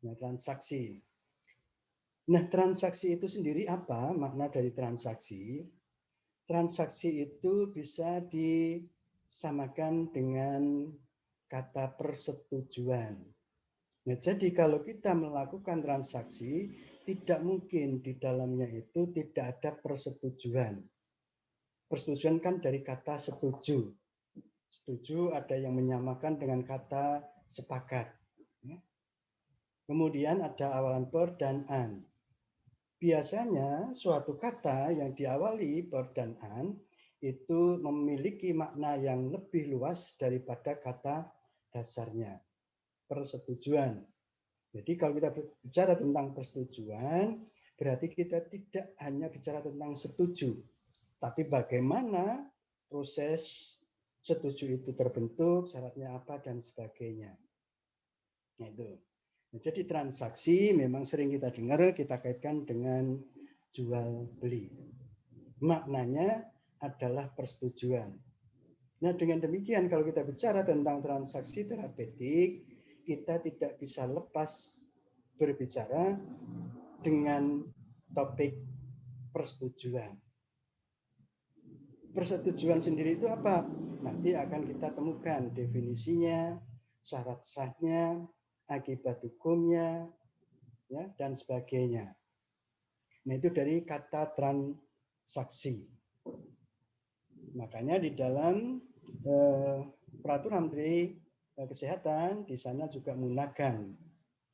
Nah, transaksi. Nah, transaksi itu sendiri apa? Makna dari transaksi? Transaksi itu bisa disamakan dengan kata persetujuan. Nah, jadi kalau kita melakukan transaksi, tidak mungkin di dalamnya itu tidak ada persetujuan. Persetujuan kan dari kata setuju. Setuju ada yang menyamakan dengan kata sepakat. Kemudian ada awalan per dan an. Biasanya suatu kata yang diawali per dan an itu memiliki makna yang lebih luas daripada kata dasarnya. Persetujuan. Jadi kalau kita bicara tentang persetujuan, berarti kita tidak hanya bicara tentang setuju, tapi bagaimana proses setuju itu terbentuk, syaratnya apa, dan sebagainya. Nah, itu. Nah, jadi transaksi memang sering kita dengar, kita kaitkan dengan jual beli. Maknanya adalah persetujuan. Nah, dengan demikian kalau kita bicara tentang transaksi terapeutik, kita tidak bisa lepas berbicara dengan topik persetujuan. Persetujuan sendiri itu apa? Nanti akan kita temukan definisinya, syarat sahnya, akibat hukumnya, ya, dan sebagainya. Nah, itu dari kata transaksi. Makanya di dalam peraturan Menteri Kesehatan di sana juga menggunakan,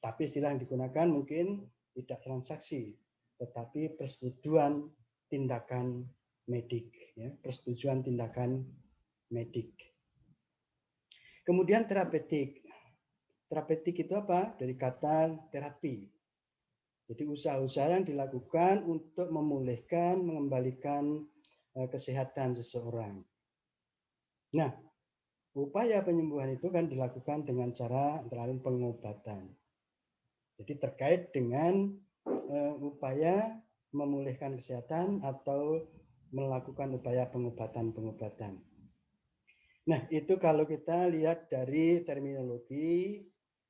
tapi istilah yang digunakan mungkin tidak transaksi, tetapi persetujuan tindakan medik, ya, persetujuan tindakan medik. Kemudian terapeutik. Terapeutik itu apa? Dari kata terapi. Jadi usaha-usaha yang dilakukan untuk memulihkan, mengembalikan kesehatan seseorang. Nah, upaya penyembuhan itu kan dilakukan dengan cara antara lain pengobatan. Jadi terkait dengan upaya memulihkan kesehatan atau melakukan upaya pengobatan-pengobatan. Nah, itu kalau kita lihat dari terminologi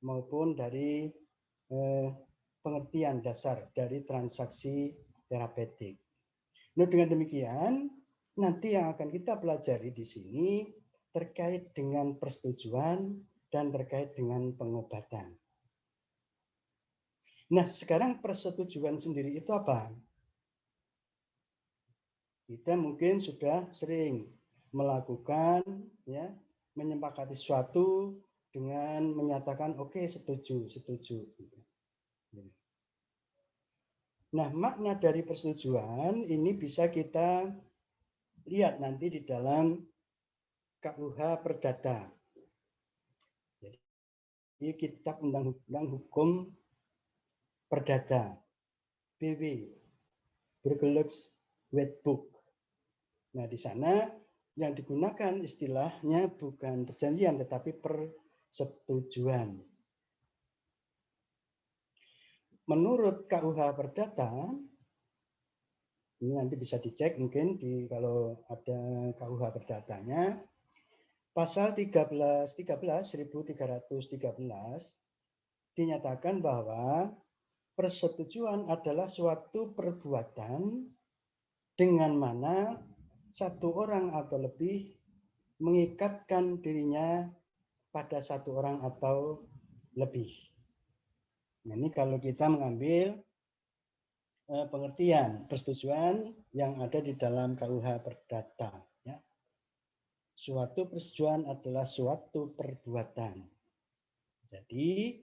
maupun dari pengertian dasar dari transaksi terapeutik. Nah, dengan demikian, nanti yang akan kita pelajari di sini terkait dengan persetujuan dan terkait dengan pengobatan. Nah, sekarang persetujuan sendiri itu apa? Kita mungkin sudah sering melakukan, ya, menyepakati sesuatu dengan menyatakan oke, setuju, setuju. Nah, makna dari persetujuan ini bisa kita lihat nanti di dalam KUH Perdata. Jadi Kitab Undang-Undang Hukum Perdata, BW, Burgerlijks Wetboek. Nah, di sana yang digunakan istilahnya bukan perjanjian tetapi persetujuan. Menurut KUH Perdata, ini nanti bisa dicek mungkin di kalau ada KUH Perdatanya, pasal 13 1313 dinyatakan bahwa persetujuan adalah suatu perbuatan dengan mana satu orang atau lebih mengikatkan dirinya pada satu orang atau lebih. Nah, ini kalau kita mengambil pengertian persetujuan yang ada di dalam KUH Perdata. Ya. Suatu persetujuan adalah suatu perbuatan. Jadi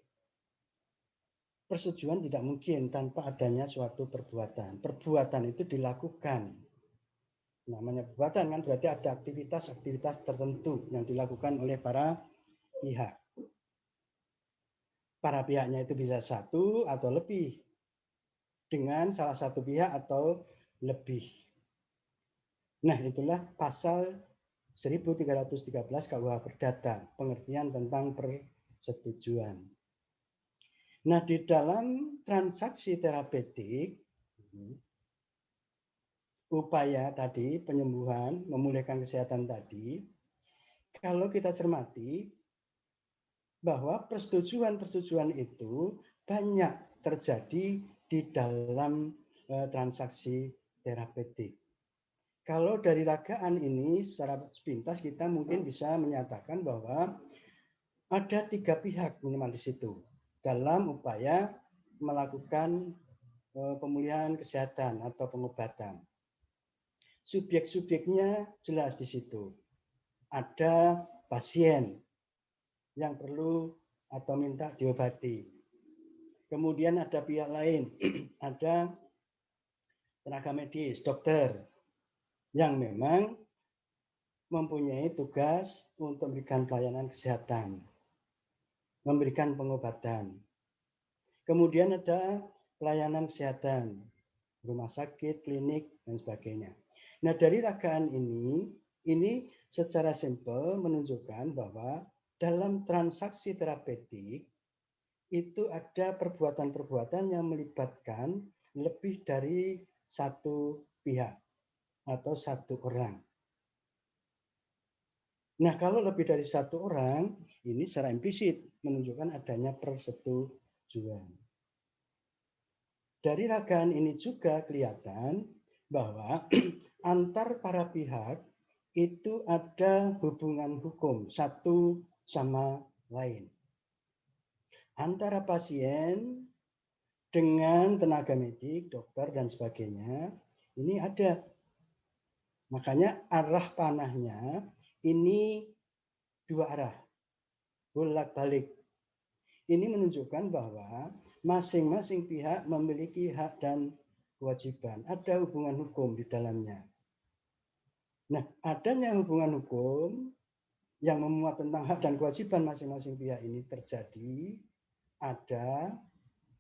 persetujuan tidak mungkin tanpa adanya suatu perbuatan. Perbuatan itu dilakukan. Namanya perbuatan kan berarti ada aktivitas-aktivitas tertentu yang dilakukan oleh para pihak. Para pihaknya itu bisa satu atau lebih dengan salah satu pihak atau lebih. Nah, itulah pasal 1313 KUH Perdata, pengertian tentang persetujuan. Nah, di dalam transaksi terapeutik, upaya tadi, penyembuhan, memulihkan kesehatan tadi, kalau kita cermati, bahwa persetujuan itu banyak terjadi di dalam transaksi terapeutik. Kalau dari ragaan ini secara sepintas kita mungkin bisa menyatakan bahwa ada 3 pihak minimal di situ dalam upaya melakukan pemulihan kesehatan atau pengobatan. Subjek-subjeknya jelas di situ. Ada pasien yang perlu atau minta diobati. Kemudian ada pihak lain, ada tenaga medis, dokter, yang memang mempunyai tugas untuk memberikan pelayanan kesehatan, memberikan pengobatan. Kemudian ada pelayanan kesehatan, rumah sakit, klinik, dan sebagainya. Nah, dari ragaan ini secara simpel menunjukkan bahwa dalam transaksi terapeutik itu ada perbuatan-perbuatan yang melibatkan lebih dari satu pihak atau satu orang. Nah, kalau lebih dari satu orang, ini secara implisit menunjukkan adanya persetujuan. Dari ragaan ini juga kelihatan bahwa antar para pihak itu ada hubungan hukum satu sama lain. Antara pasien dengan tenaga medik, dokter, dan sebagainya, ini ada. Makanya arah panahnya ini dua arah, bolak-balik. Ini menunjukkan bahwa masing-masing pihak memiliki hak dan kewajiban. Ada hubungan hukum di dalamnya. Nah, adanya hubungan hukum yang memuat tentang hak dan kewajiban masing-masing pihak ini terjadi, ada,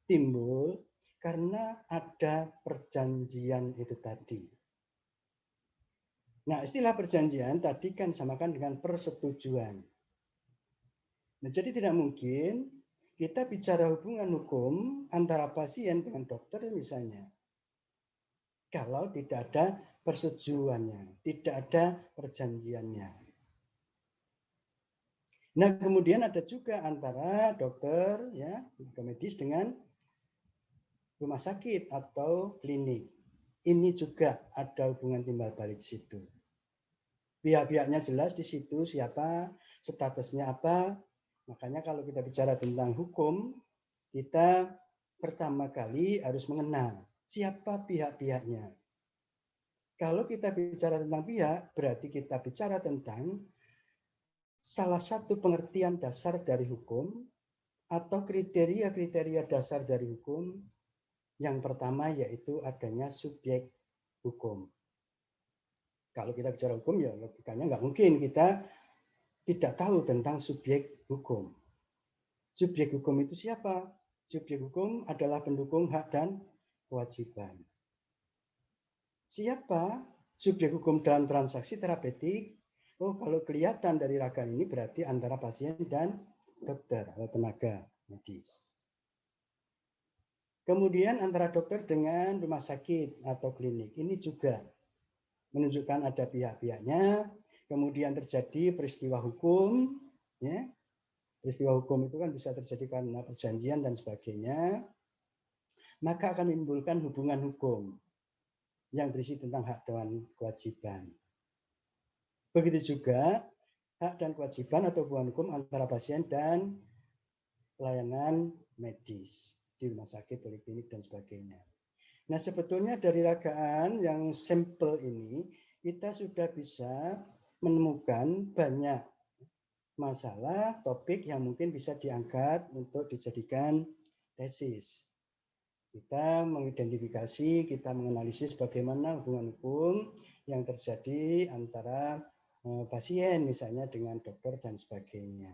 timbul, karena ada perjanjian itu tadi. Nah, istilah perjanjian tadi kan samakan dengan persetujuan. Nah, jadi tidak mungkin kita bicara hubungan hukum antara pasien dengan dokter misalnya. Kalau tidak ada persetujuannya, tidak ada perjanjiannya. Nah, kemudian ada juga antara dokter, ya, tenaga medis dengan rumah sakit atau klinik. Ini juga ada hubungan timbal balik di situ. Pihak-pihaknya jelas di situ siapa, statusnya apa. Makanya kalau kita bicara tentang hukum, kita pertama kali harus mengenal siapa pihak-pihaknya. Kalau kita bicara tentang pihak, berarti kita bicara tentang salah satu pengertian dasar dari hukum atau kriteria-kriteria dasar dari hukum. Yang pertama yaitu adanya subjek hukum. Kalau kita bicara hukum, ya logikanya nggak mungkin kita tidak tahu tentang subjek hukum. Subjek hukum itu siapa? Subjek hukum adalah pendukung hak dan kewajiban. Siapa subjek hukum dalam transaksi terapeutik? Oh, kalau kelihatan dari ragaan ini berarti antara pasien dan dokter atau tenaga medis. Kemudian antara dokter dengan rumah sakit atau klinik. Ini juga menunjukkan ada pihak-pihaknya. Kemudian terjadi peristiwa hukum. Ya. Peristiwa hukum itu kan bisa terjadi karena perjanjian dan sebagainya. Maka akan menimbulkan hubungan hukum yang berisi tentang hak dan kewajiban. Begitu juga hak dan kewajiban atau hubungan hukum antara pasien dan pelayanan medis di rumah sakit, poliklinik, dan sebagainya. Nah, sebetulnya dari ragaan yang sampel ini, kita sudah bisa menemukan banyak masalah, topik yang mungkin bisa diangkat untuk dijadikan tesis. Kita mengidentifikasi, kita menganalisis bagaimana hubungan hukum yang terjadi antara pasien misalnya dengan dokter dan sebagainya.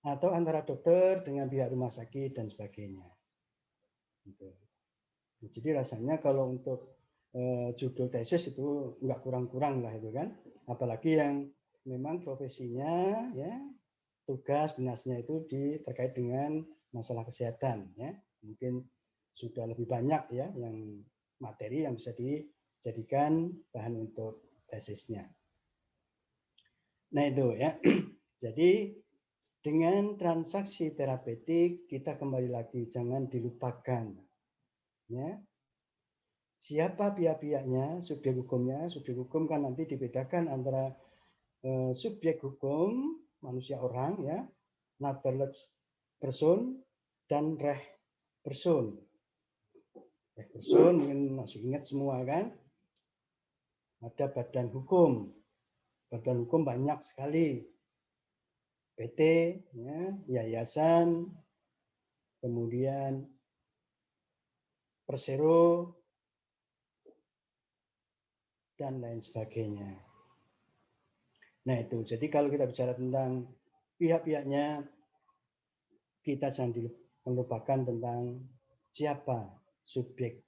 Atau antara dokter dengan pihak rumah sakit dan sebagainya. Gitu. Jadi rasanya kalau untuk judul tesis itu nggak kurang-kurang lah itu kan. Apalagi yang memang profesinya ya tugas dinasnya itu terkait dengan masalah kesehatan ya. Mungkin sudah lebih banyak ya yang materi yang bisa dijadikan bahan untuk tesisnya. Nah itu ya. Jadi Dengan transaksi terapeutik kita kembali lagi, jangan dilupakan. Ya. Siapa pihak-pihaknya, subjek hukumnya. Subjek hukum kan nanti dibedakan antara subjek hukum, manusia orang, ya, naturalist person, dan reh person. Reh person mungkin masih ingat semua kan? Ada badan hukum. Badan hukum banyak sekali. PT, ya, yayasan, kemudian persero, dan lain sebagainya. Nah itu, jadi kalau kita bicara tentang pihak-pihaknya, kita jangan melupakan tentang siapa subjek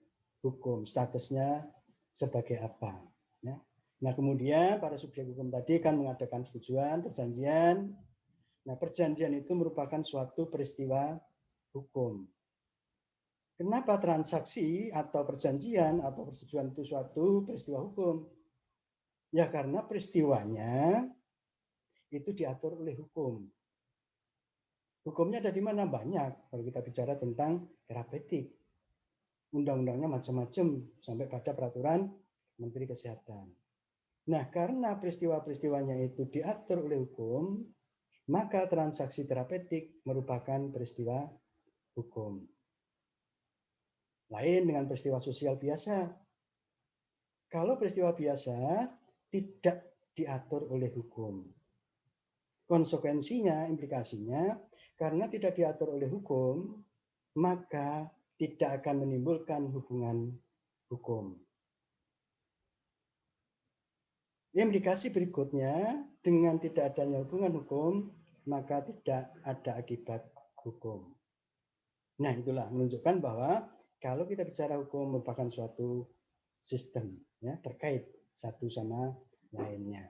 hukum, statusnya sebagai apa. Ya. Nah kemudian para subjek hukum tadi kan mengadakan persetujuan, perjanjian. Nah perjanjian itu merupakan suatu peristiwa hukum. Kenapa transaksi atau perjanjian atau persetujuan itu suatu peristiwa hukum? Ya karena peristiwanya itu diatur oleh hukum. Hukumnya ada di mana? Banyak. Kalau kita bicara tentang terapeutik. Undang-undangnya macam-macam sampai pada peraturan Menteri Kesehatan. Nah, karena peristiwa-peristiwanya itu diatur oleh hukum, maka transaksi terapeutik merupakan peristiwa hukum. Lain dengan peristiwa sosial biasa. Kalau peristiwa biasa tidak diatur oleh hukum. Konsekuensinya, implikasinya, karena tidak diatur oleh hukum, maka tidak akan menimbulkan hubungan hukum. Implikasi berikutnya, dengan tidak adanya hubungan hukum, maka tidak ada akibat hukum. Nah, itulah menunjukkan bahwa kalau kita bicara hukum merupakan suatu sistem, ya, terkait satu sama lainnya.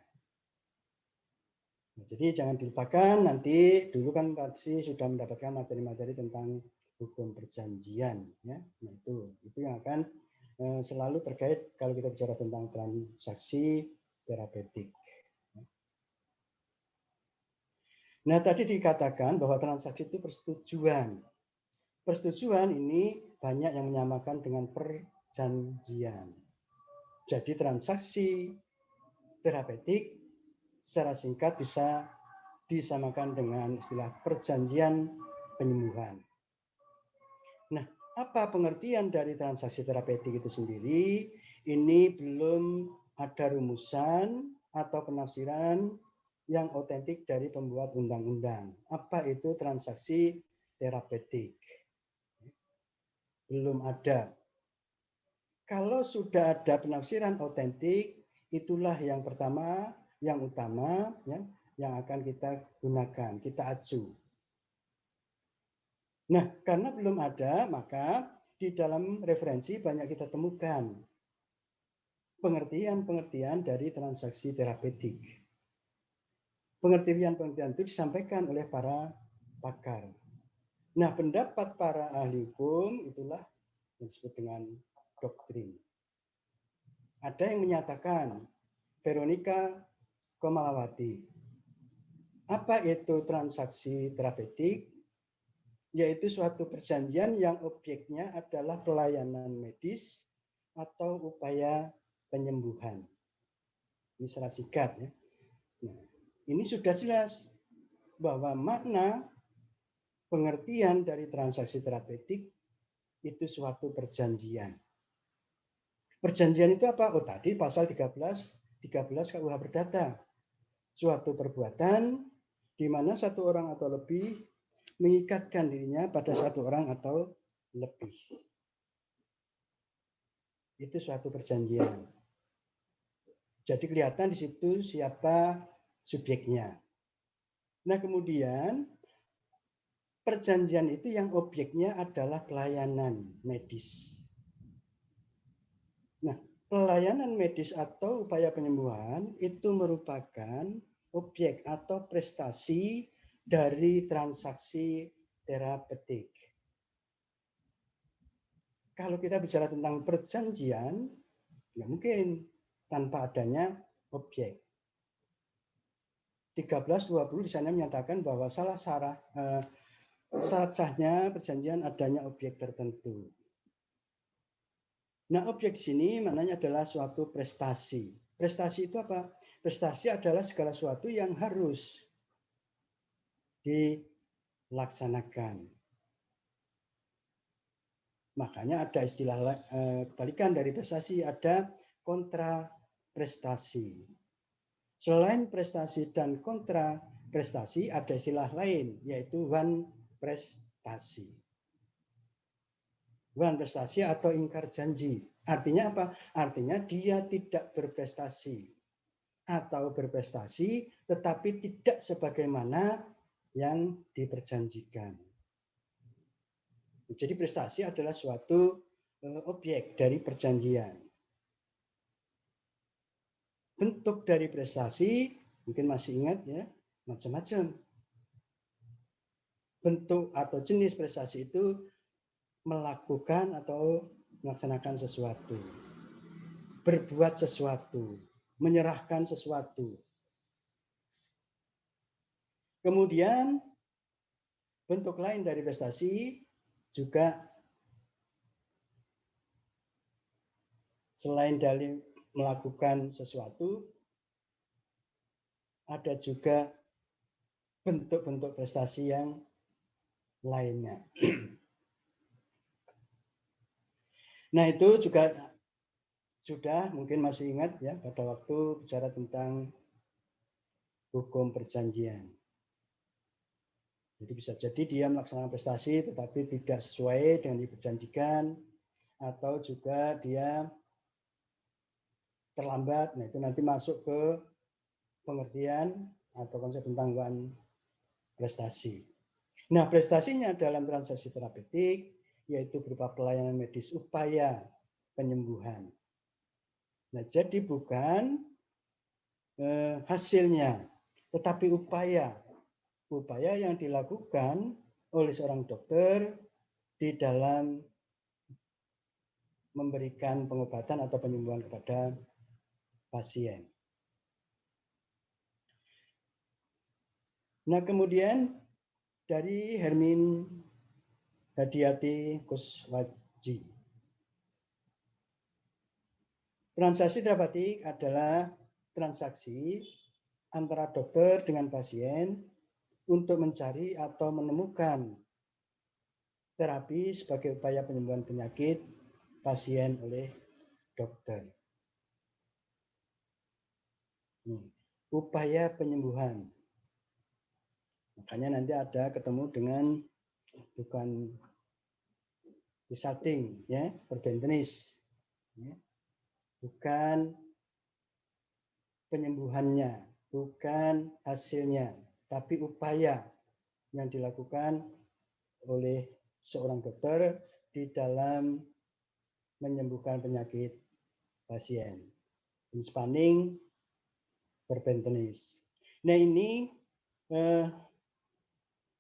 Nah, jadi jangan dilupakan, nanti dulu kan pasti sudah mendapatkan materi-materi tentang hukum perjanjian, ya. Nah, itu yang akan selalu terkait kalau kita bicara tentang transaksi terapeutik. Nah, tadi dikatakan bahwa transaksi itu persetujuan. Persetujuan ini banyak yang menyamakan dengan perjanjian. Jadi transaksi terapeutik secara singkat bisa disamakan dengan istilah perjanjian penyembuhan. Nah, apa pengertian dari transaksi terapeutik itu sendiri? Ini belum ada rumusan atau penafsiran yang otentik dari pembuat undang-undang. Apa itu transaksi terapeutik? Belum ada. Kalau sudah ada penafsiran otentik, itulah yang pertama, yang utama, ya, yang akan kita gunakan, kita acu. Nah, karena belum ada, maka di dalam referensi banyak kita temukan pengertian-pengertian dari transaksi terapeutik. Pengertian-pengertian itu disampaikan oleh para pakar. Nah, pendapat para ahli hukum itulah yang disebut dengan doktrin. Ada yang menyatakan, Veronica Komalawati, apa itu transaksi terapeutik? Yaitu suatu perjanjian yang objeknya adalah pelayanan medis atau upaya penyembuhan. Ini secara singkat, ya. Nah, ini sudah jelas bahwa makna pengertian dari transaksi terapeutik itu suatu perjanjian. Perjanjian itu apa? Oh, tadi pasal 13 KUH Perdata. Suatu perbuatan di mana satu orang atau lebih mengikatkan dirinya pada satu orang atau lebih. Itu suatu perjanjian. Jadi kelihatan di situ siapa subjeknya. Nah, kemudian perjanjian itu yang objeknya adalah pelayanan medis. Nah, pelayanan medis atau upaya penyembuhan itu merupakan objek atau prestasi dari transaksi terapeutik. Kalau kita bicara tentang perjanjian, nggak mungkin tanpa adanya objek. 1320 di sana menyatakan bahwa syarat sahnya perjanjian adanya objek tertentu. Nah, objek di sini maknanya adalah suatu prestasi. Prestasi itu apa? Prestasi adalah segala sesuatu yang harus dilaksanakan. Makanya ada istilah kebalikan dari prestasi, ada kontra prestasi. Selain prestasi dan kontra prestasi, ada istilah lain, yaitu wan prestasi. Wan prestasi atau ingkar janji. Artinya apa? Artinya dia tidak berprestasi atau berprestasi, tetapi tidak sebagaimana yang diperjanjikan. Jadi prestasi adalah suatu objek dari perjanjian. Bentuk dari prestasi, mungkin masih ingat ya, macam-macam. Bentuk atau jenis prestasi itu melakukan atau melaksanakan sesuatu, berbuat sesuatu, menyerahkan sesuatu. Kemudian bentuk lain dari prestasi juga selain dari melakukan sesuatu, ada juga bentuk-bentuk prestasi yang lainnya. Nah, itu juga sudah mungkin masih ingat ya pada waktu bicara tentang hukum perjanjian. Jadi bisa jadi dia melaksanakan prestasi tetapi tidak sesuai dengan diperjanjikan, atau juga dia terlambat. Nah, itu nanti masuk ke pengertian atau konsep tentang wan prestasi. Nah, prestasinya dalam transaksi terapeutik yaitu berupa pelayanan medis upaya penyembuhan. Nah, jadi bukan hasilnya, tetapi upaya yang dilakukan oleh seorang dokter di dalam memberikan pengobatan atau penyembuhan kepada pasien. Nah, kemudian dari Hermin Hadiati Kuswaji. Transaksi terapeutik adalah transaksi antara dokter dengan pasien untuk mencari atau menemukan terapi sebagai upaya penyembuhan penyakit pasien oleh dokter. Upaya penyembuhan. Makanya nanti ada ketemu dengan bukan resulting, ya, perbentenis, ya. Bukan penyembuhannya, bukan hasilnya, tapi upaya yang dilakukan oleh seorang dokter di dalam menyembuhkan penyakit pasien. Spanning perbentenis. Nah, ini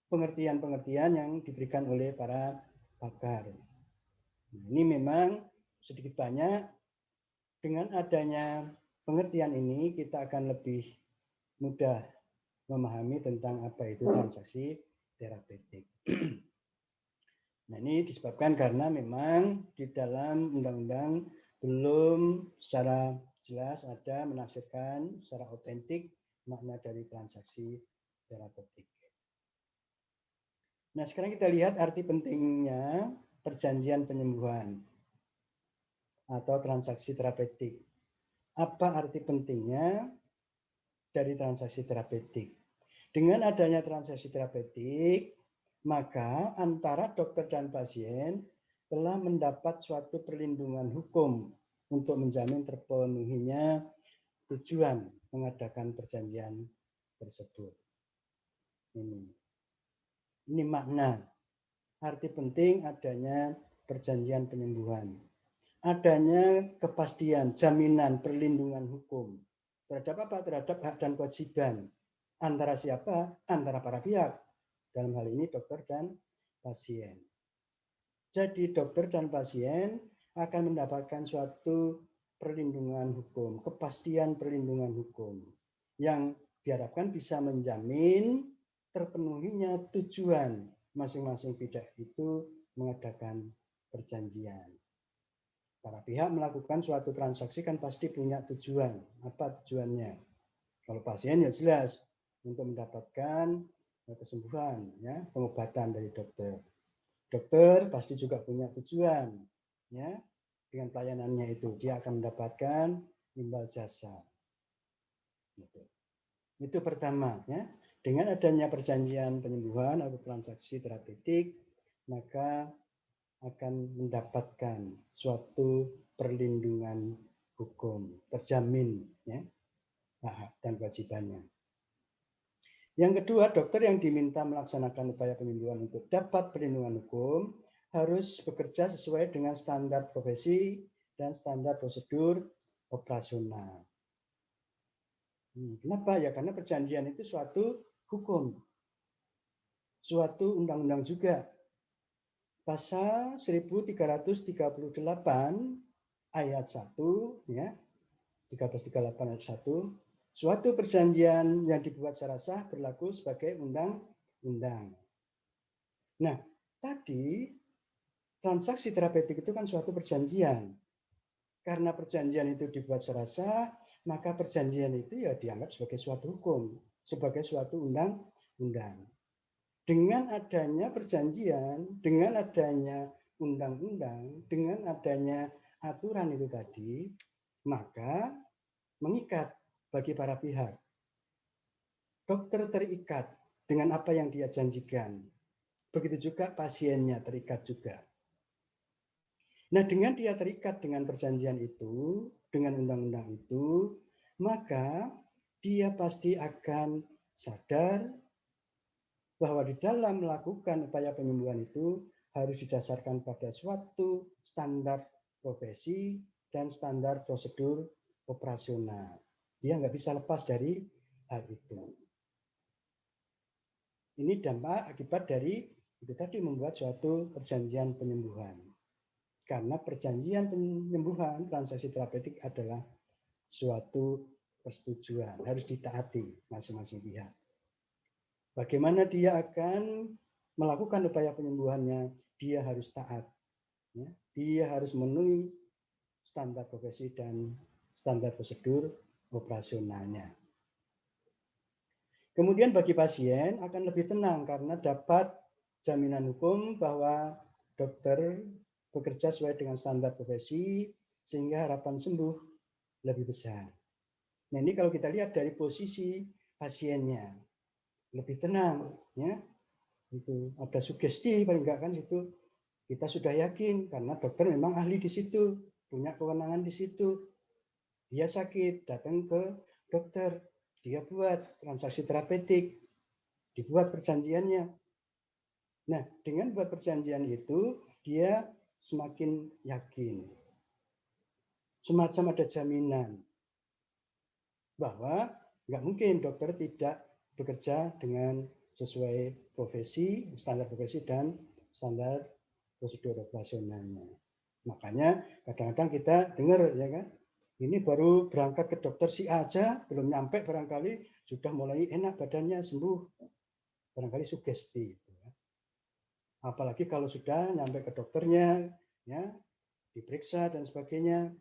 pengertian-pengertian yang diberikan oleh para pakar. Ini memang sedikit banyak dengan adanya pengertian ini kita akan lebih mudah memahami tentang apa itu transaksi terapeutik. Nah, ini disebabkan karena memang di dalam undang-undang belum secara jelas ada menafsirkan secara otentik makna dari transaksi terapeutik. Nah, sekarang kita lihat arti pentingnya perjanjian penyembuhan atau transaksi terapeutik. Apa arti pentingnya dari transaksi terapeutik? Dengan adanya transaksi terapeutik, maka antara dokter dan pasien telah mendapat suatu perlindungan hukum untuk menjamin terpenuhinya tujuan mengadakan perjanjian tersebut. Ini makna, arti penting adanya perjanjian penyembuhan. Adanya kepastian, jaminan, perlindungan hukum. Terhadap apa? Terhadap hak dan kewajiban. Antara siapa? Antara para pihak. Dalam hal ini dokter dan pasien. Jadi dokter dan pasien akan mendapatkan suatu perlindungan hukum, kepastian perlindungan hukum yang diharapkan bisa menjamin terpenuhinya tujuan masing-masing pihak itu mengadakan perjanjian. Para pihak melakukan suatu transaksi kan pasti punya tujuan. Apa tujuannya? Kalau pasien ya jelas untuk mendapatkan kesembuhan, ya, pengobatan dari dokter. Dokter pasti juga punya tujuan, ya, dengan pelayanannya itu dia akan mendapatkan imbal jasa. Itu pertama, ya. Dengan adanya perjanjian penyembuhan atau transaksi terapeutik, maka akan mendapatkan suatu perlindungan hukum, terjamin, ya, hak dan kewajibannya. Yang kedua, dokter yang diminta melaksanakan upaya penyembuhan untuk dapat perlindungan hukum harus bekerja sesuai dengan standar profesi dan standar prosedur operasional. Kenapa? Ya karena perjanjian itu suatu hukum, suatu undang-undang juga. Pasal 1338 ayat 1, ya, 1338 ayat 1, suatu perjanjian yang dibuat secara sah berlaku sebagai undang-undang. Nah, tadi transaksi terapeutik itu kan suatu perjanjian. Karena perjanjian itu dibuat secara sah, maka perjanjian itu ya dianggap sebagai suatu hukum, sebagai suatu undang-undang. Dengan adanya perjanjian, dengan adanya undang-undang, dengan adanya aturan itu tadi, maka mengikat bagi para pihak. Dokter terikat dengan apa yang dia janjikan. Begitu juga pasiennya terikat juga. Nah, dengan dia terikat dengan perjanjian itu, dengan undang-undang itu, maka dia pasti akan sadar bahwa di dalam melakukan upaya penyembuhan itu harus didasarkan pada suatu standar profesi dan standar prosedur operasional. Dia nggak bisa lepas dari hal itu. Ini dampak akibat dari itu tadi membuat suatu perjanjian penyembuhan. Karena perjanjian penyembuhan transaksi terapeutik adalah suatu persetujuan, harus ditaati masing-masing pihak. Bagaimana dia akan melakukan upaya penyembuhannya, dia harus taat. Ya. Dia harus memenuhi standar profesi dan standar prosedur operasionalnya. Kemudian bagi pasien akan lebih tenang karena dapat jaminan hukum bahwa dokter bekerja sesuai dengan standar profesi sehingga harapan sembuh lebih besar. Nah, ini kalau kita lihat dari posisi pasiennya lebih tenang, ya. Itu ada sugesti paling enggak kan itu kita sudah yakin karena dokter memang ahli di situ, punya kewenangan di situ. Dia sakit, datang ke dokter, dia buat transaksi terapeutik, dibuat perjanjiannya. Nah, dengan buat perjanjian itu, dia semakin yakin. Semacam ada jaminan bahwa nggak mungkin dokter tidak bekerja dengan sesuai profesi, standar profesi dan standar prosedur operasionalnya. Makanya kadang-kadang kita dengar ya kan, ini baru berangkat ke dokter si A aja, belum nyampe barangkali sudah mulai enak badannya, sembuh. Barangkali sugesti. Apalagi kalau sudah nyampe ke dokternya, ya, diperiksa dan sebagainya,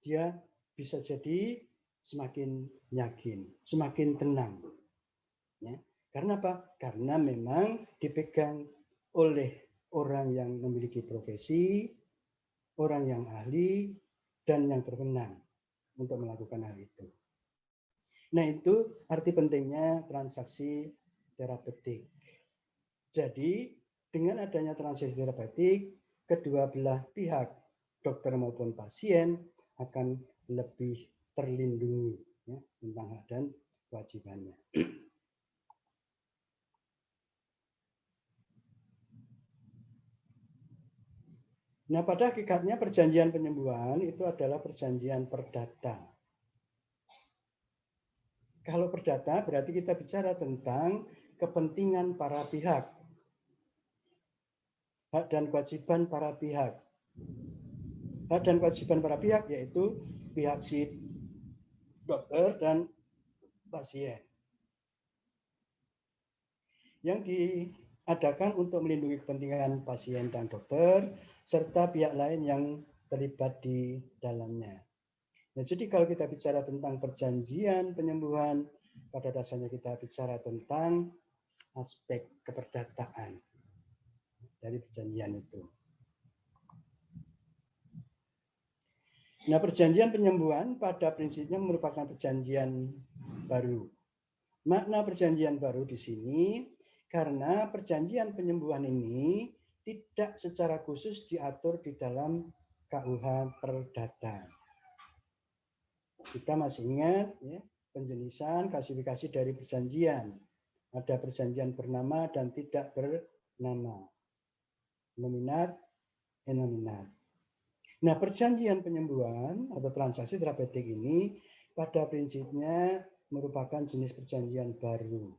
dia bisa jadi semakin yakin, semakin tenang. Ya. Karena apa? Karena memang dipegang oleh orang yang memiliki profesi, orang yang ahli, dan yang berwenang untuk melakukan hal itu. Nah, itu arti pentingnya transaksi terapeutik. Jadi, dengan adanya transaksi terapeutik, kedua belah pihak, dokter maupun pasien, akan lebih terlindungi ya, tentang hak dan kewajibannya. Nah, pada hakikatnya perjanjian penyembuhan itu adalah perjanjian perdata. Kalau perdata berarti kita bicara tentang kepentingan para pihak, hak dan kewajiban para pihak. Hak dan kewajiban para pihak yaitu pihak si dokter dan pasien yang diadakan untuk melindungi kepentingan pasien dan dokter serta pihak lain yang terlibat di dalamnya. Nah, jadi kalau kita bicara tentang perjanjian penyembuhan, pada dasarnya kita bicara tentang aspek keperdataan dari perjanjian itu. Nah, perjanjian penyembuhan pada prinsipnya merupakan perjanjian baru. Makna perjanjian baru di sini karena perjanjian penyembuhan ini tidak secara khusus diatur di dalam KUH Perdata. Kita masih ingat ya, penjelasan klasifikasi dari perjanjian. Ada perjanjian bernama dan tidak bernama. Nominat, enominat. Nah, perjanjian penyembuhan atau transaksi terapeutik ini pada prinsipnya merupakan jenis perjanjian baru.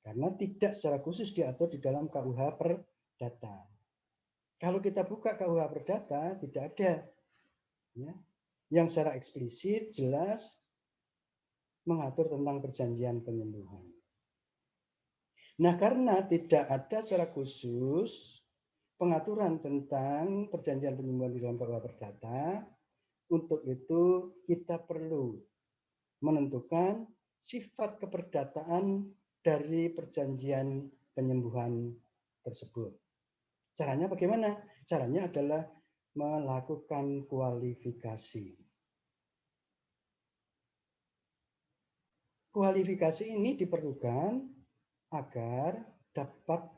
Karena tidak secara khusus diatur di dalam KUH Perdata. Kalau kita buka KUH Perdata, tidak ada ya, yang secara eksplisit, jelas mengatur tentang perjanjian penyembuhan. Nah, karena tidak ada secara khusus pengaturan tentang perjanjian penyembuhan di dalam KUH Perdata, untuk itu kita perlu menentukan sifat keperdataan dari perjanjian penyembuhan tersebut. Caranya bagaimana? Caranya adalah melakukan kualifikasi. Kualifikasi ini diperlukan agar dapat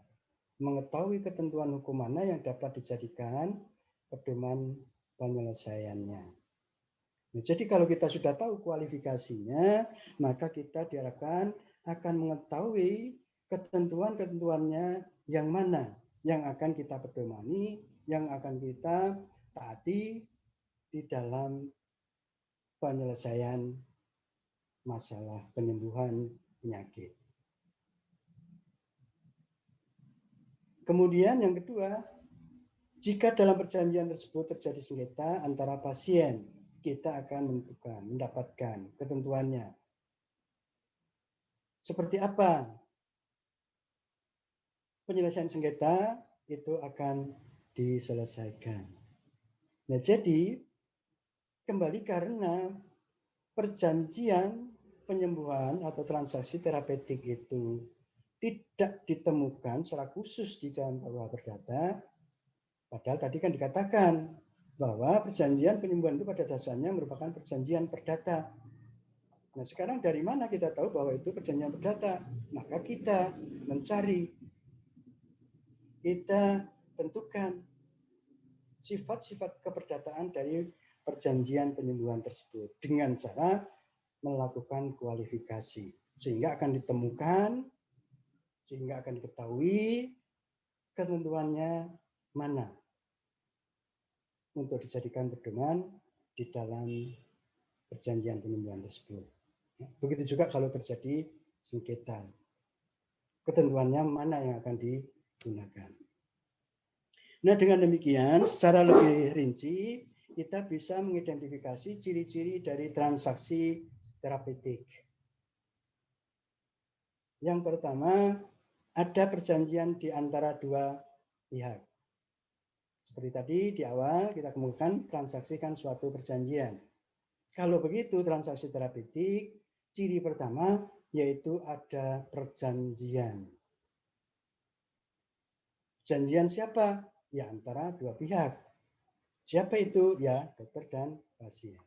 mengetahui ketentuan hukum mana yang dapat dijadikan pedoman penyelesaiannya. Nah, jadi kalau kita sudah tahu kualifikasinya, maka kita diharapkan akan mengetahui ketentuan-ketentuannya yang mana yang akan kita pedomani, yang akan kita taati di dalam penyelesaian masalah penyembuhan penyakit. Kemudian yang kedua, jika dalam perjanjian tersebut terjadi sengketa antara pasien, kita akan menentukan, mendapatkan ketentuannya. Seperti apa penyelesaian sengketa itu akan diselesaikan. Nah, jadi kembali karena perjanjian penyembuhan atau transaksi terapeutik itu tidak ditemukan secara khusus di dalam KUH Perdata, padahal tadi kan dikatakan bahwa perjanjian penyembuhan itu pada dasarnya merupakan perjanjian perdata. Nah, sekarang dari mana kita tahu bahwa itu perjanjian perdata? Maka kita mencari, kita tentukan sifat-sifat keperdataan dari perjanjian penyembuhan tersebut dengan cara melakukan kualifikasi. Sehingga akan ditemukan, sehingga akan diketahui ketentuannya mana untuk dijadikan pedoman di dalam perjanjian penyembuhan tersebut. Begitu juga kalau terjadi sengketa. Ketentuannya mana yang akan digunakan. Nah, dengan demikian, secara lebih rinci, kita bisa mengidentifikasi ciri-ciri dari transaksi terapeutik. Yang pertama, ada perjanjian di antara dua pihak. Seperti tadi di awal kita kemukakan transaksi kan suatu perjanjian. Kalau begitu transaksi terapeutik, ciri pertama yaitu ada perjanjian. Perjanjian siapa? Ya antara dua pihak. Siapa itu? Ya dokter dan pasien.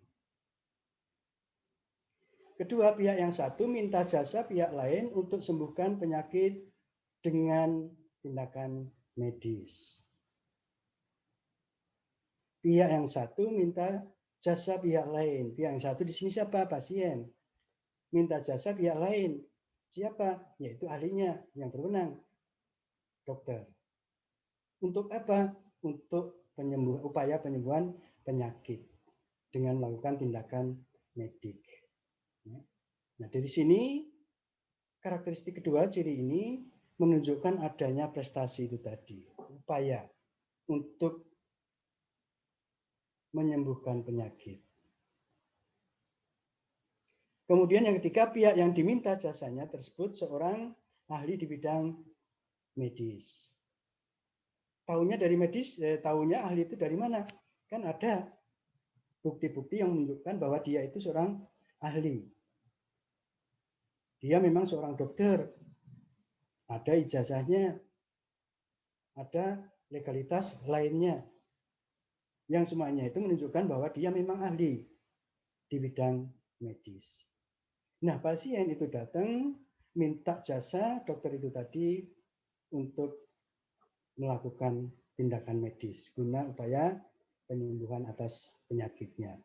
Kedua, pihak yang satu minta jasa pihak lain untuk sembuhkan penyakit dengan tindakan medis. Pihak yang satu minta jasa pihak lain. Pihak yang satu di sini siapa? Pasien. Minta jasa pihak lain. Siapa? Yaitu ahlinya yang berwenang. Dokter. Untuk apa? Untuk upaya penyembuhan penyakit dengan melakukan tindakan medik. Nah, dari sini karakteristik kedua ciri ini menunjukkan adanya prestasi itu tadi. Upaya untuk menyembuhkan penyakit. Kemudian yang ketiga, pihak yang diminta jasanya tersebut seorang ahli di bidang medis. Taunya dari medis, taunya ahli itu dari mana? Kan ada bukti-bukti yang menunjukkan bahwa dia itu seorang ahli. Dia memang seorang dokter, ada ijazahnya, ada legalitas lainnya. Yang semuanya itu menunjukkan bahwa dia memang ahli di bidang medis. Nah, pasien itu datang minta jasa dokter itu tadi untuk melakukan tindakan medis guna upaya penyembuhan atas penyakitnya.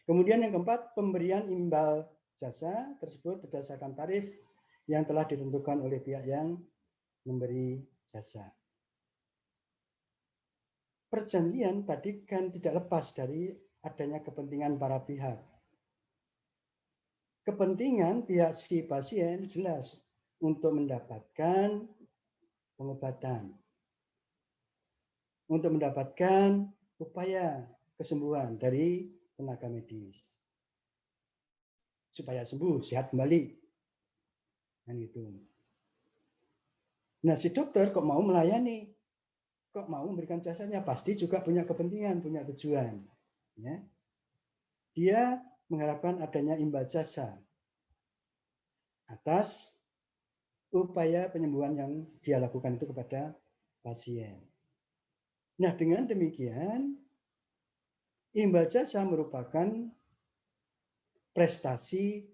Kemudian yang keempat, pemberian imbal jasa tersebut berdasarkan tarif yang telah ditentukan oleh pihak yang memberi jasa. Perjanjian tadi kan tidak lepas dari adanya kepentingan para pihak. Kepentingan pihak si pasien jelas untuk mendapatkan pengobatan, untuk mendapatkan upaya kesembuhan dari tenaga medis, supaya sembuh, sehat kembali. Dan itu. Nah, si dokter kok mau melayani, kok mau memberikan jasanya, pasti juga punya kepentingan, punya tujuan. Ya. Dia mengharapkan adanya imbal jasa atas upaya penyembuhan yang dia lakukan itu kepada pasien. Nah, dengan demikian, imbal jasa merupakan prestasi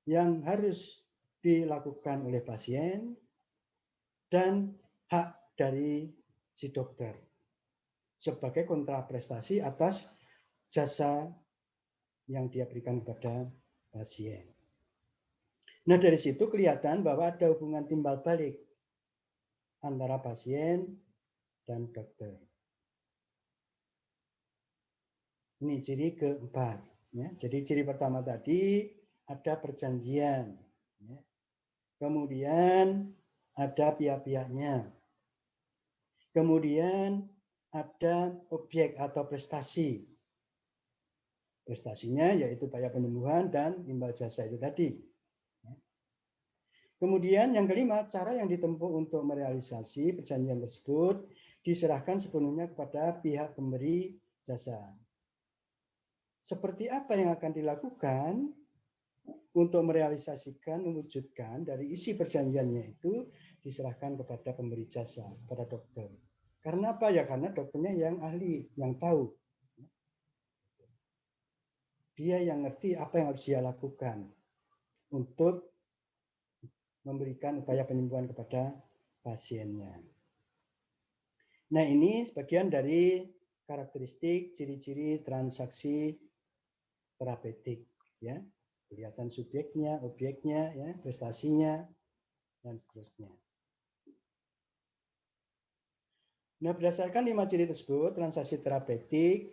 yang harus dilakukan oleh pasien dan hak dari si dokter sebagai kontraprestasi atas jasa yang dia berikan kepada pasien. Nah, dari situ kelihatan bahwa ada hubungan timbal balik antara pasien dan dokter. Ini ciri keempat. Ya. Jadi ciri pertama tadi ada perjanjian. Ya. Kemudian ada pihak-pihaknya. Kemudian ada objek atau prestasi. Prestasinya yaitu upaya penyembuhan dan imbal jasa itu tadi. Kemudian yang kelima, cara yang ditempuh untuk merealisasi perjanjian tersebut diserahkan sepenuhnya kepada pihak pemberi jasa. Seperti apa yang akan dilakukan untuk merealisasikan, mewujudkan dari isi perjanjiannya itu diserahkan kepada pemberi jasa, kepada dokter. Karena apa ya? Karena dokternya yang ahli, yang tahu. Dia yang ngerti apa yang harus dia lakukan untuk memberikan upaya penyembuhan kepada pasiennya. Nah, ini sebagian dari karakteristik ciri-ciri transaksi terapeutik, ya. Kelihatan subjeknya, objeknya, ya, prestasinya, dan seterusnya. Nah, berdasarkan 5 ciri tersebut, transaksi terapeutik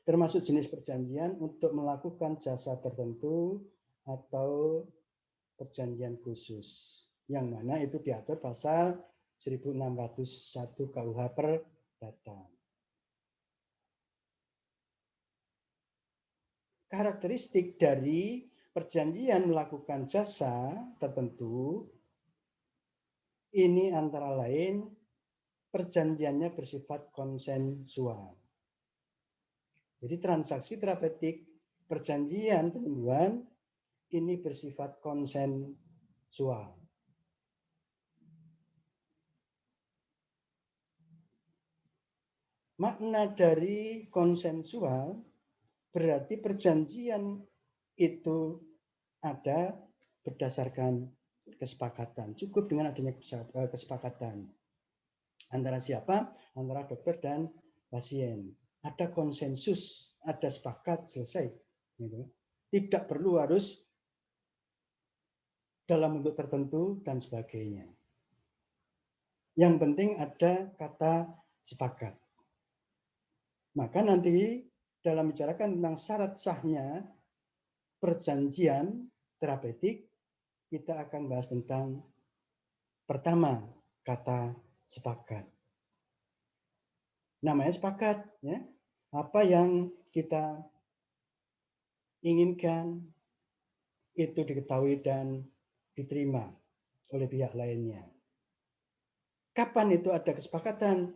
termasuk jenis perjanjian untuk melakukan jasa tertentu atau perjanjian khusus, yang mana itu diatur pasal 1601 KUH Perdata. Karakteristik dari perjanjian melakukan jasa tertentu ini antara lain perjanjiannya bersifat konsensual. Jadi transaksi terapeutik perjanjian penyembuhan ini bersifat konsensual. Makna dari konsensual berarti perjanjian itu ada berdasarkan kesepakatan. Cukup dengan adanya kesepakatan. Antara siapa? Antara dokter dan pasien. Ada konsensus, ada sepakat, selesai. Tidak perlu harus dalam bentuk tertentu dan sebagainya. Yang penting ada kata sepakat. Maka nanti dalam bicarakan tentang syarat sahnya perjanjian terapeutik, kita akan bahas tentang pertama, kata sepakat. Namanya sepakat, ya. Apa yang kita inginkan itu diketahui dan diterima oleh pihak lainnya. Kapan itu ada kesepakatan?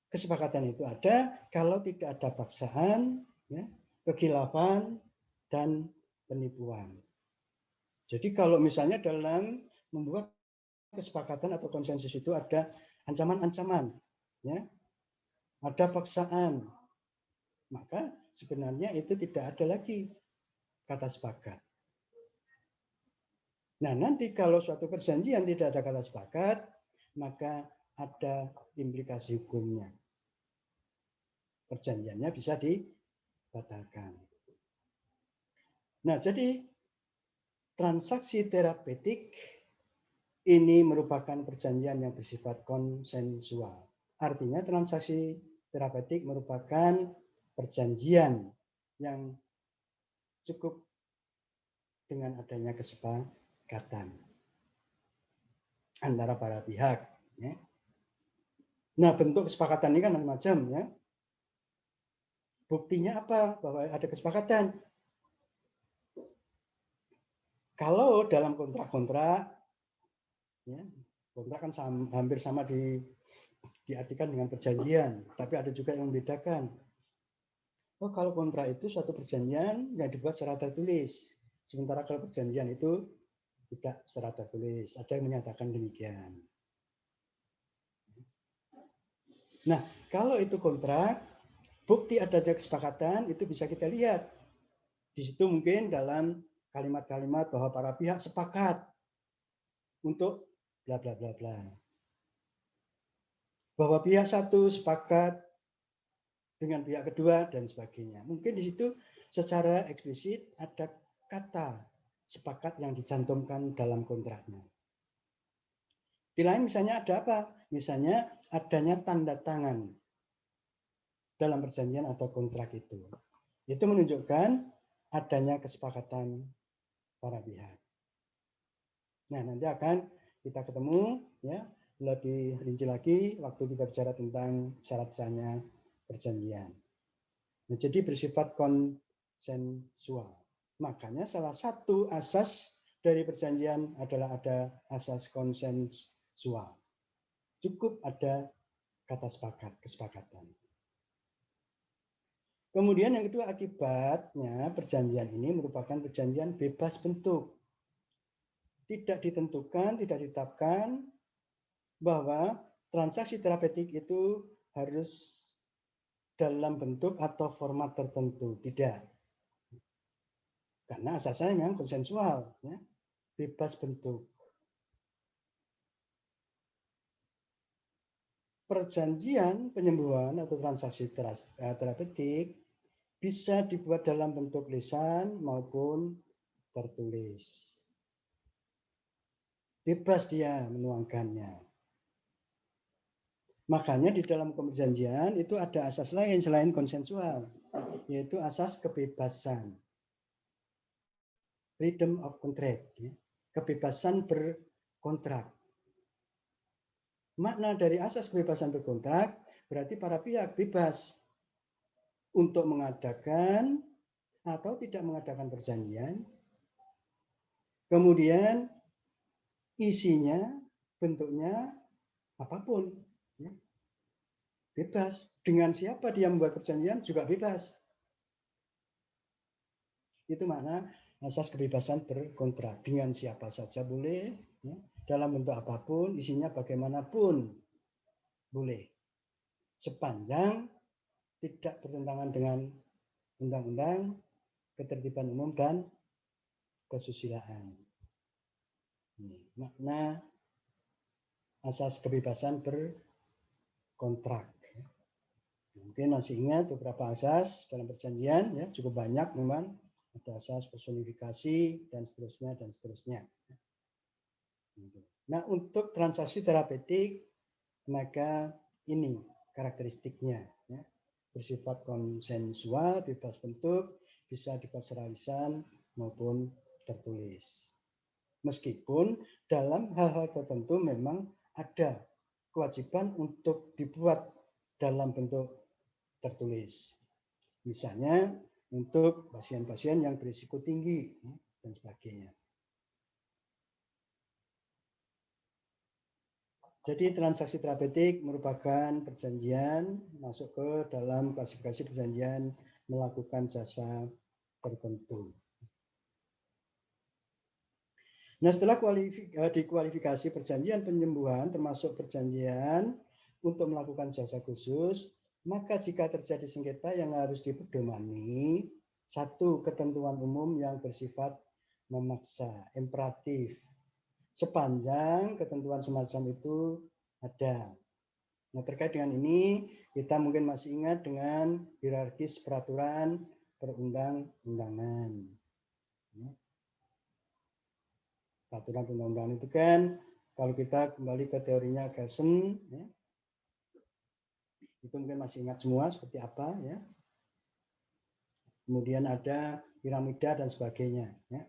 Kesepakatan itu ada kalau tidak ada paksaan, ya, kekhilafan, dan penipuan. Jadi kalau misalnya dalam membuat kesepakatan atau konsensus itu ada ancaman-ancaman, ya, ada paksaan, maka sebenarnya itu tidak ada lagi kata sepakat. Nah, nanti kalau suatu perjanjian tidak ada kata sepakat, maka ada implikasi hukumnya. Perjanjiannya bisa dibatalkan. Nah, jadi transaksi terapeutik ini merupakan perjanjian yang bersifat konsensual. Artinya transaksi terapeutik merupakan perjanjian yang cukup dengan adanya kesepakatan antara para pihak. Ya. Nah, bentuk kesepakatan ini kan macam-macam, ya. Buktinya apa bahwa ada kesepakatan? Kalau dalam kontrak-kontrak, ya, kontrak kan hampir sama diartikan dengan perjanjian, tapi ada juga yang membedakan. Oh, kalau kontrak itu suatu perjanjian yang dibuat secara tertulis, sementara kalau perjanjian itu tidak secara tertulis. Ada yang menyatakan demikian. Nah, kalau itu kontrak, bukti adanya kesepakatan itu bisa kita lihat. Di situ mungkin dalam kalimat-kalimat bahwa para pihak sepakat untuk bla bla bla bla. Bahwa pihak satu sepakat dengan pihak kedua dan sebagainya. Mungkin di situ secara eksplisit ada kata sepakat yang dicantumkan dalam kontraknya. Di lain misalnya ada apa? Misalnya adanya tanda tangan dalam perjanjian atau kontrak itu. Itu menunjukkan adanya kesepakatan para pihak. Nah, nanti akan kita ketemu, ya, lebih rinci lagi waktu kita bicara tentang syarat-syaratnya perjanjian. Nah, jadi bersifat konsensual. Makanya salah satu asas dari perjanjian adalah ada asas konsensual. Cukup ada kata sepakat, kesepakatan. Kemudian yang kedua, akibatnya perjanjian ini merupakan perjanjian bebas bentuk. Tidak ditentukan, tidak ditetapkan bahwa transaksi terapeutik itu harus dalam bentuk atau format tertentu. Tidak. Karena asasnya memang konsensual, ya, bebas bentuk. Perjanjian penyembuhan atau transaksi terapeutik bisa dibuat dalam bentuk lisan maupun tertulis. Bebas dia menuangkannya. Makanya di dalam perjanjian itu ada asas lain selain konsensual, yaitu asas kebebasan. Freedom of contract, ya. Kebebasan berkontrak. Makna dari asas kebebasan berkontrak berarti para pihak bebas untuk mengadakan atau tidak mengadakan perjanjian. Kemudian isinya, bentuknya apapun, ya. Bebas. Dengan siapa dia membuat perjanjian juga bebas. Itu makna asas kebebasan berkontrak. Dengan siapa saja boleh, ya, dalam bentuk apapun, isinya bagaimanapun boleh. Sepanjang tidak bertentangan dengan undang-undang, ketertiban umum, dan kesusilaan. Ini makna asas kebebasan berkontrak. Mungkin masih ingat beberapa asas dalam perjanjian, ya, cukup banyak memang. Ada asas personifikasi dan seterusnya dan seterusnya. Nah, untuk transaksi terapeutik maka ini karakteristiknya, ya. Bersifat konsensual, bebas bentuk, bisa dibuat secara lisan maupun tertulis. Meskipun dalam hal-hal tertentu memang ada kewajiban untuk dibuat dalam bentuk tertulis. Misalnya untuk pasien-pasien yang berisiko tinggi dan sebagainya. Jadi transaksi terapeutik merupakan perjanjian masuk ke dalam klasifikasi perjanjian melakukan jasa tertentu. Nah, setelah dikualifikasi perjanjian penyembuhan termasuk perjanjian untuk melakukan jasa khusus, maka jika terjadi sengketa yang harus dipedomani, satu, ketentuan umum yang bersifat memaksa, imperatif, sepanjang ketentuan semacam itu ada. Nah, terkait dengan ini, kita mungkin masih ingat dengan hierarkis peraturan perundang-undangan. Peraturan perundang-undangan itu kan, kalau kita kembali ke teorinya Kelsen, itu mungkin masih ingat semua seperti apa, ya. Kemudian ada piramida dan sebagainya. Ya.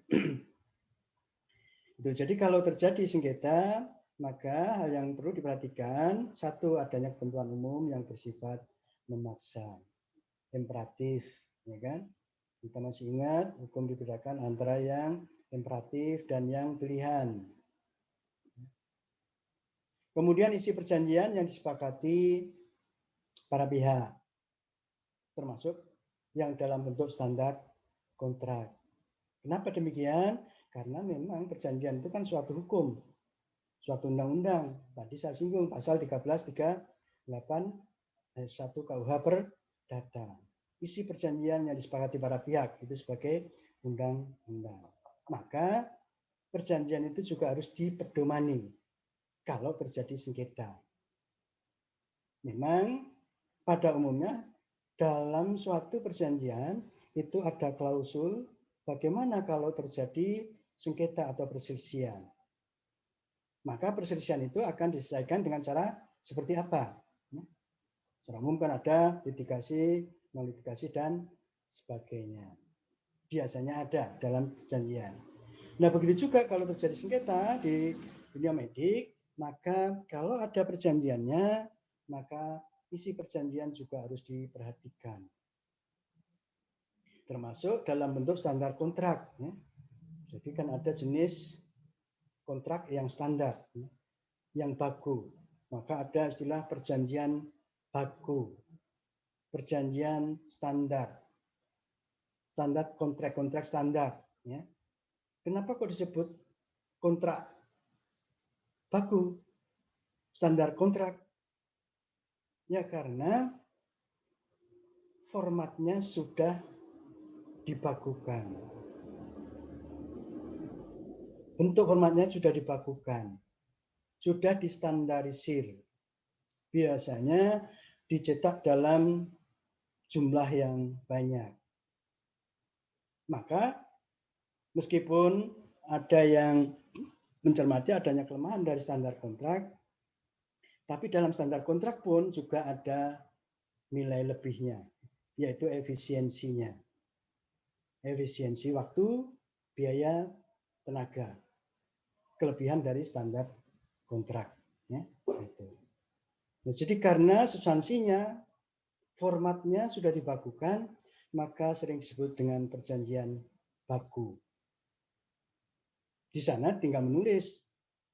Itu. Jadi kalau terjadi sengketa, maka hal yang perlu diperhatikan, satu, adanya ketentuan umum yang bersifat memaksa, imperatif, ya kan? Kita masih ingat hukum dibedakan antara yang imperatif dan yang pilihan. Kemudian isi perjanjian yang disepakati para pihak, termasuk yang dalam bentuk standar kontrak. Kenapa demikian? Karena memang perjanjian itu kan suatu hukum, suatu undang-undang. Tadi saya singgung pasal 1338 ayat 1 KUH Perdata. Isi perjanjian yang disepakati para pihak itu sebagai undang-undang. Maka perjanjian itu juga harus dipedomani kalau terjadi sengketa. Memang pada umumnya dalam suatu perjanjian itu ada klausul bagaimana kalau terjadi sengketa atau perselisihan. Maka perselisihan itu akan diselesaikan dengan cara seperti apa? Secara umum kan ada litigasi, non-litigasi, dan sebagainya. Biasanya ada dalam perjanjian. Nah, begitu juga kalau terjadi sengketa di dunia medik, maka kalau ada perjanjiannya, maka isi perjanjian juga harus diperhatikan. Termasuk dalam bentuk standar kontrak. Ya. Jadi kan ada jenis kontrak yang standar, ya, yang baku. Maka ada istilah perjanjian baku, perjanjian standar, standar kontrak standar. Ya. Kenapa kok disebut kontrak baku, standar kontrak? Ya karena formatnya sudah dibakukan. Bentuk formatnya sudah dibakukan. Sudah distandarisir. Biasanya dicetak dalam jumlah yang banyak. Maka meskipun ada yang mencermati adanya kelemahan dari standar kontrak, tapi dalam standar kontrak pun juga ada nilai lebihnya, yaitu efisiensinya. Efisiensi waktu, biaya, tenaga. Kelebihan dari standar kontrak. Ya, itu. Nah, jadi karena substansinya, formatnya sudah dibakukan, maka sering disebut dengan perjanjian baku. Di sana tinggal menulis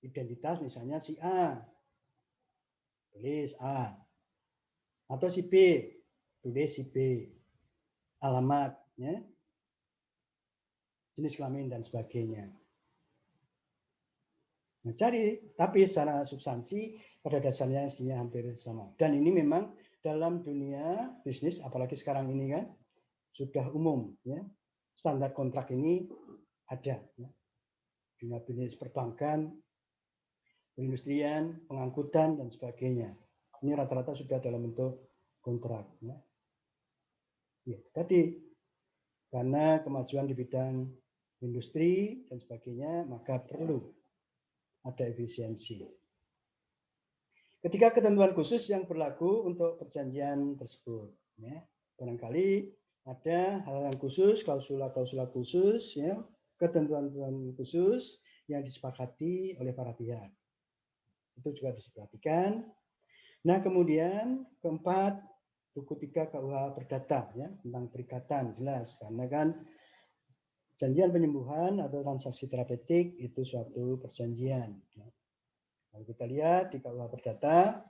identitas, misalnya si A, tulis A. Atau si B, tulis si B. Alamat, ya, jenis kelamin, dan sebagainya. Nah, tapi secara substansi pada dasarnya isinya hampir sama. Dan ini memang dalam dunia bisnis, apalagi sekarang ini kan, sudah umum. Ya. Standar kontrak ini ada. Ya. Dunia bisnis perbankan, perindustrian, pengangkutan, dan sebagainya. Ini rata-rata sudah dalam bentuk kontrak. Ya. Ya, tadi, karena kemajuan di bidang industri dan sebagainya, maka perlu ada efisiensi. Ketika ketentuan khusus yang berlaku untuk perjanjian tersebut, ya, barangkali ada hal yang khusus, klausula-klausula khusus, ya, ketentuan khusus yang disepakati oleh para pihak. Itu juga diperhatikan. Nah, kemudian keempat, buku 3 KUH Perdata ya, tentang perikatan jelas karena kan perjanjian penyembuhan atau transaksi terapeutik itu suatu perjanjian. Kalau kita lihat di KUH Perdata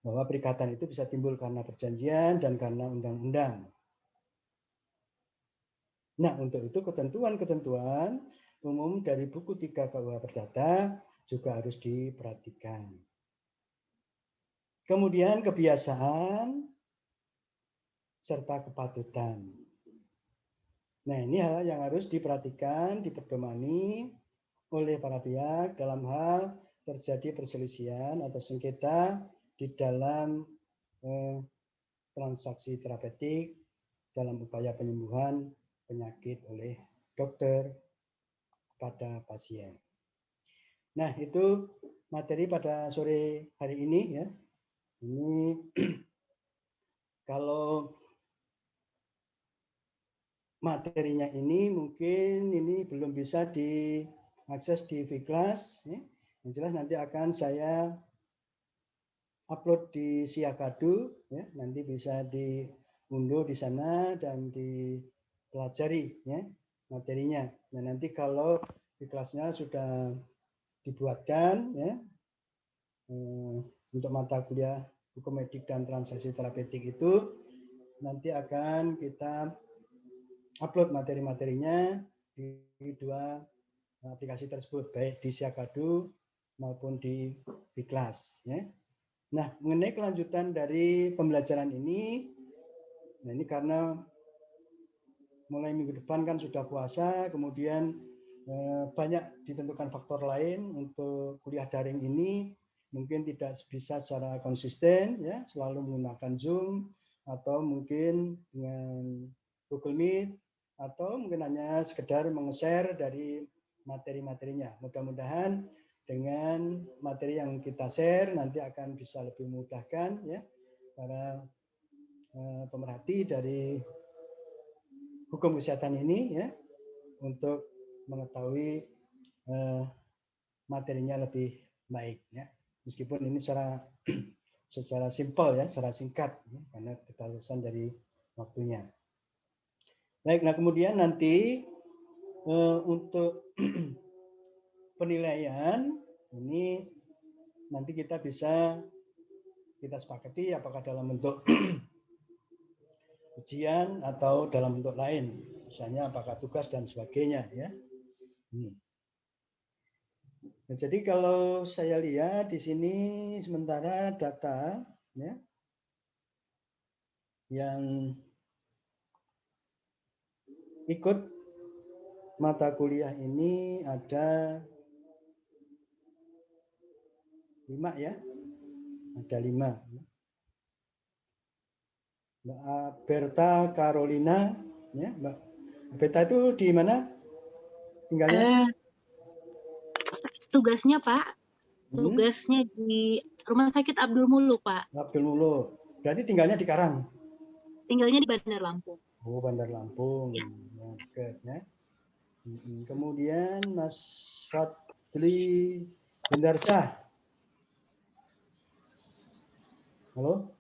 bahwa perikatan itu bisa timbul karena perjanjian dan karena undang-undang. Nah, untuk itu ketentuan-ketentuan umum dari buku 3 KUH Perdata juga harus diperhatikan. Kemudian kebiasaan serta kepatutan. Nah, ini hal yang harus diperhatikan, dipedomani oleh para pihak dalam hal terjadi perselisihan atau sengketa di dalam transaksi terapeutik dalam upaya penyembuhan penyakit oleh dokter pada pasien. Nah, itu materi pada sore hari ini ya. Ini kalau materinya ini mungkin ini belum bisa diakses di Vclass ya. Yang jelas nanti akan saya upload di Siakadu ya, nanti bisa diunduh di sana dan dipelajari ya materinya. Nah, nanti kalau Vclass-nya sudah dibuatkan ya untuk mata kuliah hukum edik dan transaksi terapeutik itu nanti akan kita upload materi-materinya di dua aplikasi tersebut baik di Siakadu maupun di Vclass ya. Nah, mengenai kelanjutan dari pembelajaran ini, nah ini karena mulai minggu depan kan sudah puasa, kemudian banyak ditentukan faktor lain untuk kuliah daring ini, mungkin tidak bisa secara konsisten, ya, selalu menggunakan Zoom, atau mungkin dengan Google Meet, atau mungkin hanya sekedar meng-share dari materi-materinya. Mudah-mudahan dengan materi yang kita share nanti akan bisa lebih memudahkan ya para pemerhati dari hukum kesehatan ini ya untuk mengetahui materinya lebih baik ya. Meskipun ini secara simpel ya, secara singkat ya, karena keterbatasan dari waktunya. Baik, nah kemudian nanti untuk penilaian ini nanti kita sepakati apakah dalam bentuk ujian atau dalam bentuk lain, misalnya apakah tugas dan sebagainya ya. Nah, jadi kalau saya lihat di sini sementara data ya yang ikut mata kuliah ini ada 5 ya, ada 5. Mbak Berta Carolina, ya Mbak Berta itu di mana tinggalnya? Tugasnya Pak, tugasnya di Rumah Sakit Abdul Muluk Pak. Abdul Muluk, berarti tinggalnya di Karang? Tinggalnya di Bandar Lampung. Oh, Bandar Lampung, ya. Ya. Kemudian Mas Fadli Hindarsah. Halo?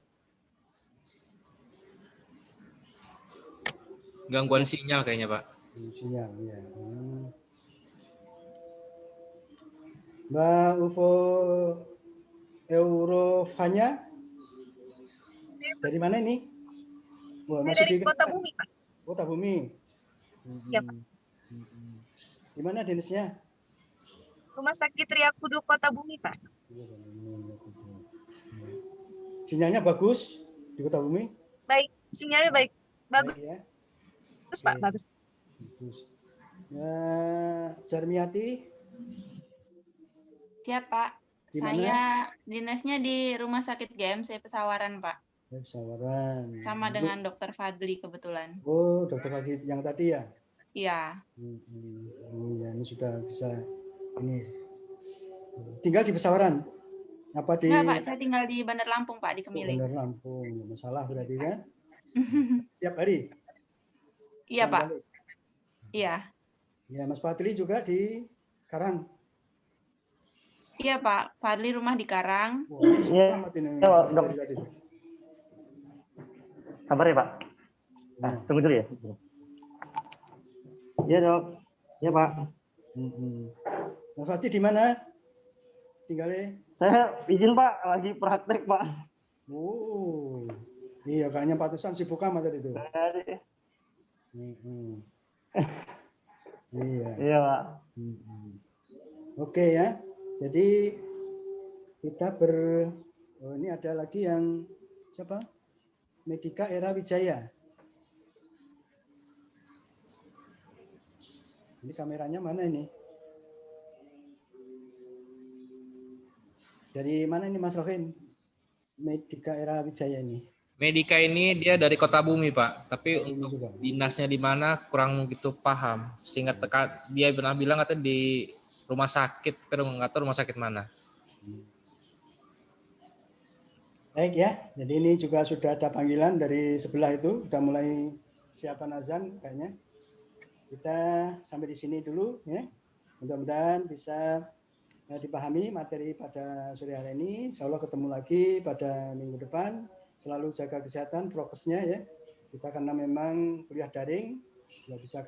Gangguan sinyal kayaknya, Pak. Sinyal, ya. Mbak Ufo Eurofanya. Dari mana ini? Wah, masih dari Kota Bumi, Pak. Kota Bumi. Iya, Pak. Di mana dinisnya? Rumah Sakit Riyakudu Kota Bumi, Pak. Sinyalnya bagus di Kota Bumi? Baik, sinyalnya baik. Bagus. Baik, ya. Bagus, Pak, bagus. Jarmiati? Siap, Pak. Saya dinasnya di Rumah Sakit GMC Pesawaran, Pak. Pesawaran. Sama dengan Dokter Fadli kebetulan. Oh, Dokter Fadli yang tadi ya? Iya. Ya, ini sudah bisa ini. Tinggal di Pesawaran? Apa di? Enggak, Pak. Saya tinggal di Bandar Lampung, Pak, di Kemiling. Bandar Lampung. Masalah berarti kan? Tiap hari? Iya, Pak. Iya. Ya, Mas Fadli juga di Karang? Iya, Pak. Fadli rumah di Karang. Wah, selamat ini. Sabar ya Pak. Nah, tunggu dulu ya. Iya dok. Iya Pak. Mas Fatih di mana? Tinggalnya? Saya izin Pak, lagi praktek Pak. Oh, iya kayaknya Pak Tusan sibuk amat tadi itu. Iya. Iya Pak. Oke ya. Jadi kita ini ada lagi yang siapa? Medika Era Wijaya. Ini kameranya mana ini? Dari mana ini Mas Rohin? Medika Era Wijaya ini. Medika ini dia dari Kota Bumi, Pak. Tapi Ini untuk juga. dinasnya di mana kurang begitu paham. Sehingga dia pernah bilang katanya di rumah sakit, tapi nggak tahu rumah sakit mana. Baik ya, jadi ini juga sudah ada panggilan dari sebelah itu, sudah mulai siapan azan kayaknya. Kita sampai di sini dulu ya. Mudah-mudahan bisa dipahami materi pada sore hari ini. Insya Allah ketemu lagi pada minggu depan. Selalu jaga kesehatan, prokesnya ya. Kita karena memang kuliah daring, nggak bisa